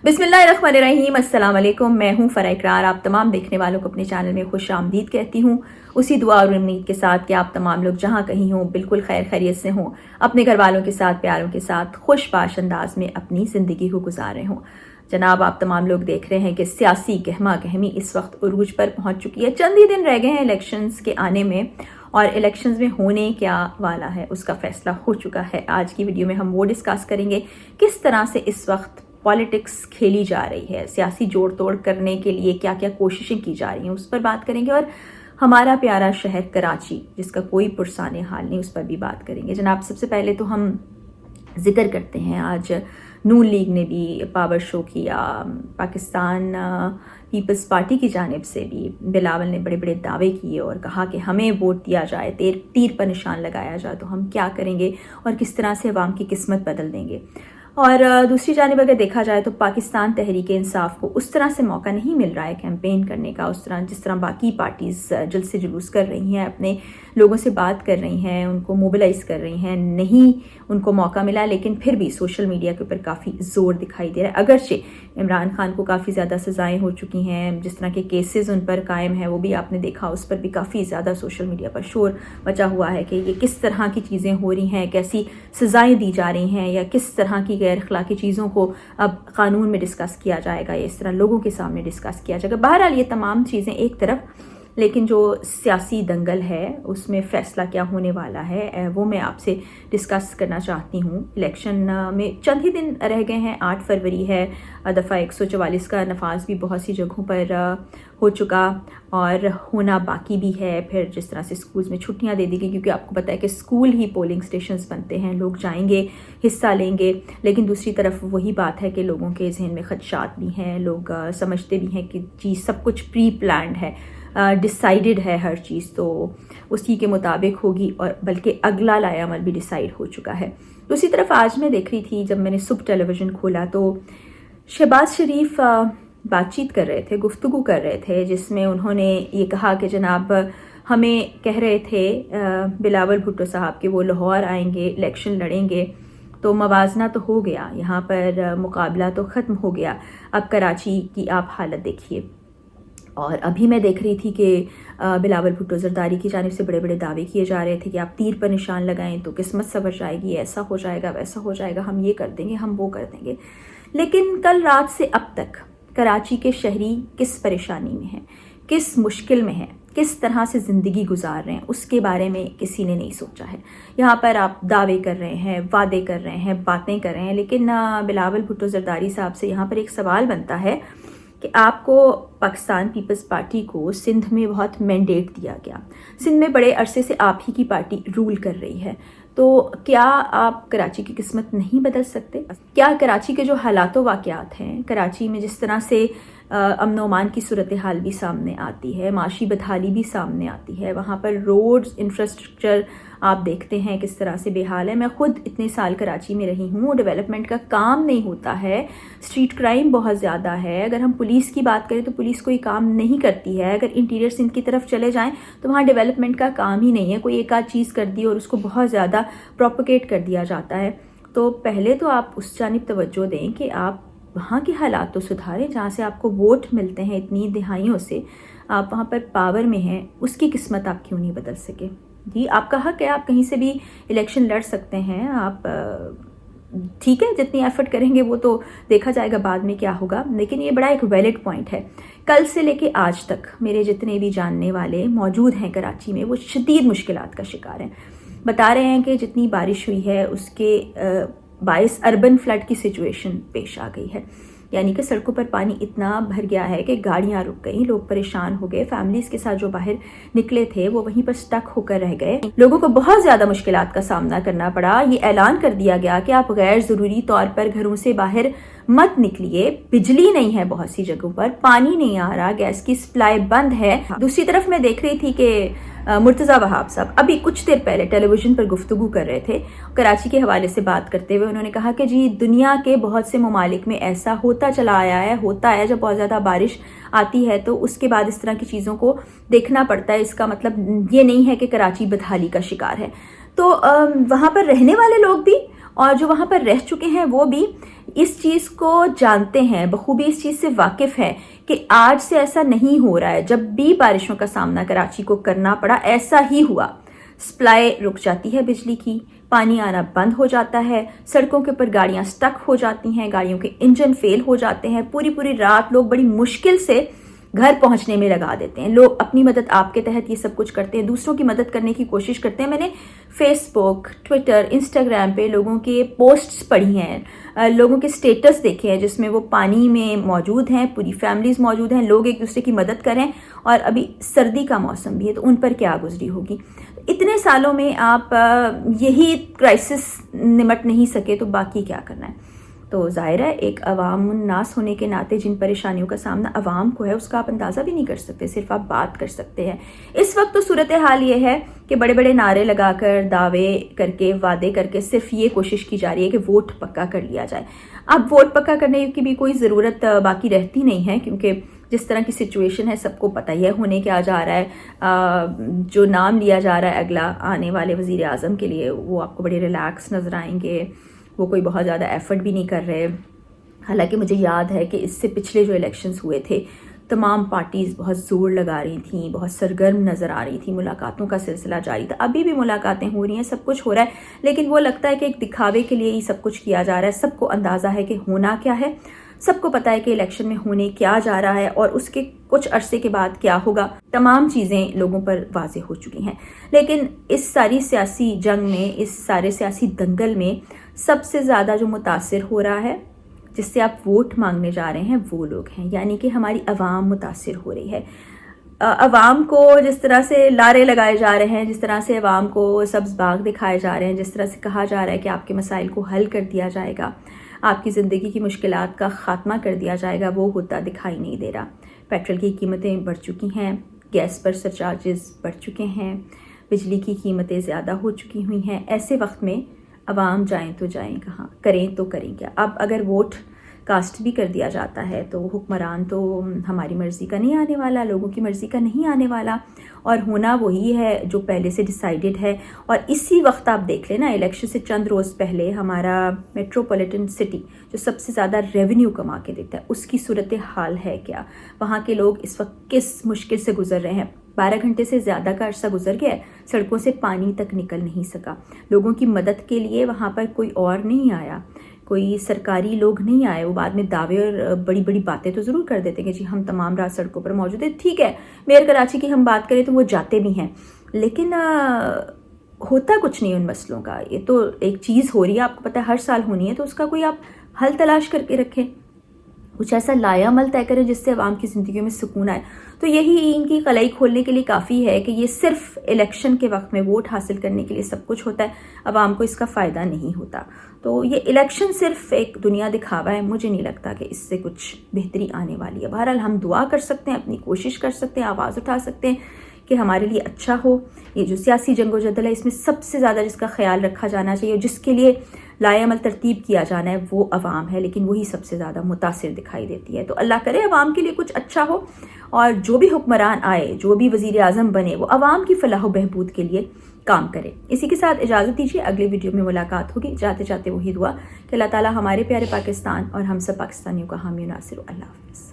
बिस्मिल्लाहिर्रहमानिर्रहीम। अस्सलाम वालेकुम। मैं हूं फरा इकरार। आप तमाम देखने वालों को अपने चैनल में खुश आमदीद कहती हूं, उसी दुआ और उम्मीद के साथ कि आप तमाम लोग जहां कहीं हों बिल्कुल खैर खैरियत से हों, अपने घर वालों के साथ, प्यारों के साथ खुश बाश अंदाज में अपनी ज़िंदगी को गुजार रहे हों। जनाब, आप तमाम लोग देख रहे हैं कि सियासी गहमा गहमी इस वक्त उरूज पर पहुंच चुकी है। चंद ही दिन रह गए हैं इलेक्शंस के आने में, और इलेक्शंस में होने क्या वाला है उसका फैसला हो चुका है। आज की वीडियो में हम वो डिस्कस करेंगे किस तरह से इस वक्त पॉलिटिक्स खेली जा रही है, सियासी जोड़ तोड़ करने के लिए क्या क्या कोशिशें की जा रही हैं उस पर बात करेंगे, और हमारा प्यारा शहर कराची जिसका कोई पुरसाने हाल नहीं उस पर भी बात करेंगे। जनाब, सबसे पहले तो हम जिक्र करते हैं, आज नून लीग ने भी पावर शो किया, पाकिस्तान पीपल्स पार्टी की जानिब से भी बिलावल ने बड़े बड़े दावे किए और कहा कि हमें वोट दिया जाए, तीर पर निशान लगाया जाए तो हम क्या करेंगे और किस तरह से अवाम की किस्मत बदल देंगे। और दूसरी जानिब अगर देखा जाए तो पाकिस्तान तहरीक इंसाफ को उस तरह से मौका नहीं मिल रहा है कैंपेन करने का, उस तरह जिस तरह बाकी पार्टीज़ जल्द से जुलूस कर रही हैं, अपने लोगों से बात कर रही हैं, उनको मोबिलाइज कर रही हैं, नहीं उनको मौका मिला। लेकिन फिर भी सोशल मीडिया के ऊपर काफ़ी ज़ोर दिखाई दे रहा है। अगरचे इमरान खान को काफ़ी ज़्यादा सज़ाएँ हो चुकी हैं, जिस तरह के केसेस उन पर कायम हैं वो भी आपने देखा, उस पर भी काफ़ी ज़्यादा सोशल मीडिया पर शोर मचा हुआ है कि ये किस तरह की चीज़ें हो रही हैं, कैसी सज़ाएँ दी जा रही हैं, या किस तरह की गैर अखलाकी चीज़ों को अब कानून में डिस्कस किया जाएगा, या इस तरह लोगों के सामने डिस्कस किया जाएगा। बहरहाल ये तमाम चीज़ें एक तरफ, लेकिन जो सियासी दंगल है उसमें फ़ैसला क्या होने वाला है वो मैं आपसे डिस्कस करना चाहती हूँ। इलेक्शन में चंद ही दिन रह गए हैं, 8 फरवरी है, दफ़ा 144 का नफाज भी बहुत सी जगहों पर हो चुका और होना बाकी भी है। फिर जिस तरह से स्कूल्स में छुट्टियां दे दी गई, क्योंकि आपको पता है कि स्कूल ही पोलिंग स्टेशंस बनते हैं, लोग जाएंगे, हिस्सा लेंगे, लेकिन दूसरी तरफ वही बात है कि लोगों के जहन में खदशात भी हैं, लोग समझते भी हैं कि जी सब कुछ प्री प्लान्ड है, डिसाइडेड है हर चीज़, तो उसी के मुताबिक होगी, और बल्कि अगला लाएअमल भी डिसाइड हो चुका है। दूसरी तरफ आज मैं देख रही थी, जब मैंने सुबह टेलीविज़न खोला तो शहबाज शरीफ बातचीत कर रहे थे, गुफ्तगू कर रहे थे, जिसमें उन्होंने ये कहा कि जनाब हमें कह रहे थे बिलावल भुट्टो साहब कि वो लाहौर आएंगे, इलेक्शन लड़ेंगे, तो मवाजना तो हो गया, यहाँ पर मुकाबला तो ख़त्म हो गया, अब कराची की आप हालत देखिए। और अभी मैं देख रही थी कि बिलावल भुट्टो जरदारी की जानिब से बड़े बड़े दावे किए जा रहे थे कि आप तीर पर निशान लगाएं तो किस्मत संवर जाएगी, ऐसा हो जाएगा, वैसा हो जाएगा, हम ये कर देंगे, हम वो कर देंगे। लेकिन कल रात से अब तक कराची के शहरी किस परेशानी में हैं, किस मुश्किल में हैं, किस तरह से ज़िंदगी गुजार रहे हैं, उसके बारे में किसी ने नहीं सोचा है। यहाँ पर आप दावे कर रहे हैं, वादे कर रहे हैं, बातें कर रहे हैं, लेकिन बिलावल भुट्टो जरदारी साहब से यहाँ पर एक सवाल बनता है कि आपको पाकिस्तान पीपल्स पार्टी को सिंध में बहुत मैंडेट दिया गया, सिंध में बड़े अरसे से आप ही की पार्टी रूल कर रही है, तो क्या आप कराची की किस्मत नहीं बदल सकते? क्या कराची के जो हालात वाक़यात हैं, कराची में जिस तरह से अमन अमान की सूरत हाल भी सामने आती है, माशी बदहाली भी सामने आती है, वहाँ पर रोड्स इंफ्रास्ट्रक्चर आप देखते हैं किस तरह से बेहाल है। मैं खुद इतने साल कराची में रही हूँ, डेवलपमेंट का काम नहीं होता है, स्ट्रीट क्राइम बहुत ज़्यादा है। अगर हम पुलिस की बात करें तो पुलिस कोई काम नहीं करती है। अगर इंटीरियर सिंध की तरफ चले जाएं तो वहाँ डेवलपमेंट का काम ही नहीं है, कोई एक आध चीज़ कर दी और उसको बहुत ज़्यादा प्रोपोगेट कर दिया जाता है। तो पहले तो आप उस जानिब तवज्जो दें कि आप वहाँ के हालात तो सुधारें, जहाँ से आपको वोट मिलते हैं इतनी दिहाइयों से, आप वहाँ पर पावर में हैं, उसकी किस्मत आप क्यों नहीं बदल सके? जी, आपका हक है, आप कहीं से भी इलेक्शन लड़ सकते हैं, आप ठीक है, जितनी एफर्ट करेंगे वो तो देखा जाएगा बाद में क्या होगा, लेकिन ये बड़ा एक वैलिड पॉइंट है। कल से लेके आज तक मेरे जितने भी जानने वाले मौजूद हैं कराची में, वो शदीद मुश्किलात का शिकार हैं। बता रहे हैं कि जितनी बारिश हुई है उसके बायस अर्बन फ्लड की सिचुएशन पेश आ गई है, यानी कि सड़कों पर पानी इतना भर गया है कि गाड़ियां रुक गई, लोग परेशान हो गए, फैमिलीज के साथ जो बाहर निकले थे वो वहीं पर स्टक होकर रह गए, लोगों को बहुत ज़्यादा मुश्किलात का सामना करना पड़ा। ये ऐलान कर दिया गया कि आप गैर ज़रूरी तौर पर घरों से बाहर मत निकलिए, बिजली नहीं है, बहुत सी जगहों पर पानी नहीं आ रहा, गैस की सप्लाई बंद है। दूसरी तरफ मैं देख रही थी कि मुर्तज़ा वहाब साहब अभी कुछ देर पहले टेलीविज़न पर गुफ्तगू कर रहे थे, कराची के हवाले से बात करते हुए उन्होंने कहा कि जी दुनिया के बहुत से ममालिक में ऐसा होता चला आया है, होता है जब बहुत ज़्यादा बारिश आती है तो उसके बाद इस तरह की चीज़ों को देखना पड़ता है। इसका मतलब ये नहीं है कि कराची बदहाली का शिकार है। तो वहाँ पर रहने वाले लोग भी اور جو وہاں پر رہ چکے ہیں وہ بھی اس چیز کو جانتے ہیں، بخوبی اس چیز سے واقف ہیں کہ آج سے ایسا نہیں ہو رہا ہے. جب بھی بارشوں کا سامنا کراچی کو کرنا پڑا ایسا ہی ہوا. سپلائی رک جاتی ہے بجلی کی، پانی آنا بند ہو جاتا ہے، سڑکوں کے اوپر گاڑیاں سٹک ہو جاتی ہیں، گاڑیوں کے انجن فیل ہو جاتے ہیں، پوری رات لوگ بڑی مشکل سے گھر پہنچنے میں لگا دیتے ہیں. لوگ اپنی مدد آپ کے تحت یہ سب کچھ کرتے ہیں، دوسروں کی مدد کرنے کی کوشش کرتے ہیں. میں نے فیس بک، ٹویٹر، انسٹاگرام پہ لوگوں کے پوسٹس پڑھی ہیں، لوگوں کے سٹیٹس دیکھے ہیں جس میں وہ پانی میں موجود ہیں، پوری فیملیز موجود ہیں، لوگ ایک دوسرے کی مدد کریں، اور ابھی سردی کا موسم بھی ہے تو ان پر کیا گزری ہوگی. اتنے سالوں میں آپ یہی کرائسس نمٹ نہیں سکے تو باقی کیا کرنا ہے. تو ظاہر ہے ایک عوام الناس ہونے کے ناطے جن پریشانیوں کا سامنا عوام کو ہے اس کا آپ اندازہ بھی نہیں کر سکتے، صرف آپ بات کر سکتے ہیں. اس وقت تو صورتحال یہ ہے کہ بڑے بڑے نعرے لگا کر، دعوے کر کے، وعدے کر کے صرف یہ کوشش کی جا رہی ہے کہ ووٹ پکا کر لیا جائے. اب ووٹ پکا کرنے کی بھی کوئی ضرورت باقی رہتی نہیں ہے، کیونکہ جس طرح کی سچویشن ہے سب کو پتہ ہی ہے ہونے کیا جا رہا ہے. جو نام لیا جا رہا ہے اگلا آنے والے وزیر اعظم کے لیے، وہ آپ کو بڑے ریلیکس نظر آئیں گے، وہ کوئی بہت زیادہ ایفرٹ بھی نہیں کر رہے. حالانکہ مجھے یاد ہے کہ اس سے پچھلے جو الیکشنز ہوئے تھے تمام پارٹیز بہت زور لگا رہی تھیں، بہت سرگرم نظر آ رہی تھیں، ملاقاتوں کا سلسلہ جاری تھا. ابھی بھی ملاقاتیں ہو رہی ہیں، سب کچھ ہو رہا ہے، لیکن وہ لگتا ہے کہ ایک دکھاوے کے لیے ہی سب کچھ کیا جا رہا ہے. سب کو اندازہ ہے کہ ہونا کیا ہے، سب کو پتہ ہے کہ الیکشن میں ہونے کیا جا رہا ہے اور اس کے کچھ عرصے کے بعد کیا ہوگا. تمام چیزیں لوگوں پر واضح ہو چکی ہیں. لیکن اس ساری سیاسی جنگ میں، اس سارے سیاسی دنگل میں سب سے زیادہ جو متاثر ہو رہا ہے، جس سے آپ ووٹ مانگنے جا رہے ہیں، وہ لوگ ہیں، یعنی کہ ہماری عوام متاثر ہو رہی ہے. عوام کو جس طرح سے لارے لگائے جا رہے ہیں، جس طرح سے عوام کو سبز باغ دکھائے جا رہے ہیں، جس طرح سے کہا جا رہا ہے کہ آپ کے مسائل کو حل کر دیا جائے گا، آپ کی زندگی کی مشکلات کا خاتمہ کر دیا جائے گا، وہ ہوتا دکھائی نہیں دے رہا. پیٹرول کی قیمتیں بڑھ چکی ہیں، گیس پر سرچارجز بڑھ چکے ہیں، بجلی کی قیمتیں زیادہ ہو چکی ہوئی ہیں. ایسے وقت میں عوام جائیں تو جائیں کہاں، کریں تو کریں کیا. اب اگر ووٹ کاسٹ بھی کر دیا جاتا ہے تو حکمران تو ہماری مرضی کا نہیں آنے والا، لوگوں کی مرضی کا نہیں آنے والا، اور ہونا وہی ہے جو پہلے سے ڈیسائیڈڈ ہے. اور اسی وقت آپ دیکھ لیں نا، الیکشن سے چند روز پہلے ہمارا میٹروپولیٹن سٹی جو سب سے زیادہ ریونیو کما کے دیتا ہے، اس کی صورتحال ہے کیا. وہاں کے لوگ اس وقت کس مشکل سے گزر رہے ہیں. 12 گھنٹے سے زیادہ کا عرصہ گزر گیا ہے، سڑکوں سے پانی تک نکل نہیں سکا. لوگوں کی مدد کے لیے وہاں پر کوئی اور نہیں آیا، کوئی سرکاری لوگ نہیں آئے. وہ بعد میں دعوے اور بڑی بڑی باتیں تو ضرور کر دیتے ہیں کہ جی ہم تمام رات سڑکوں پر موجود ہیں. ٹھیک ہے، میئر کراچی کی ہم بات کریں تو وہ جاتے بھی ہیں، لیکن ہوتا کچھ نہیں ان مسئلوں کا. یہ تو ایک چیز ہو رہی ہے، آپ کو پتہ ہے ہر سال ہونی ہے، تو اس کا کوئی آپ حل تلاش کر کے رکھیں، کچھ ایسا لایا عمل طے کریں جس سے عوام کی زندگیوں میں سکون آئے. تو یہی ان کی قلعی کھولنے کے لیے کافی ہے کہ یہ صرف الیکشن کے وقت میں ووٹ حاصل کرنے کے لیے سب کچھ ہوتا ہے، عوام کو اس کا فائدہ نہیں ہوتا. تو یہ الیکشن صرف ایک دنیا دکھاوا ہے. مجھے نہیں لگتا کہ اس سے کچھ بہتری آنے والی ہے. بہرحال ہم دعا کر سکتے ہیں، اپنی کوشش کر سکتے ہیں، آواز اٹھا سکتے ہیں کہ ہمارے لیے اچھا ہو. یہ جو سیاسی جنگ و جدل ہے، اس میں سب سے زیادہ جس کا خیال رکھا جانا چاہیے، جس کے لیے لائے عمل ترتیب کیا جانا ہے، وہ عوام ہے. لیکن وہی سب سے زیادہ متاثر دکھائی دیتی ہے. تو اللہ کرے عوام کے لیے کچھ اچھا ہو، اور جو بھی حکمران آئے، جو بھی وزیر اعظم بنے، وہ عوام کی فلاح و بہبود کے لیے کام کرے. اسی کے ساتھ اجازت دیجیے، اگلی ویڈیو میں ملاقات ہوگی. جاتے جاتے وہی دعا کہ اللہ تعالیٰ ہمارے پیارے پاکستان اور ہم سب پاکستانیوں کا حامی و ناصر. اللہ حافظ.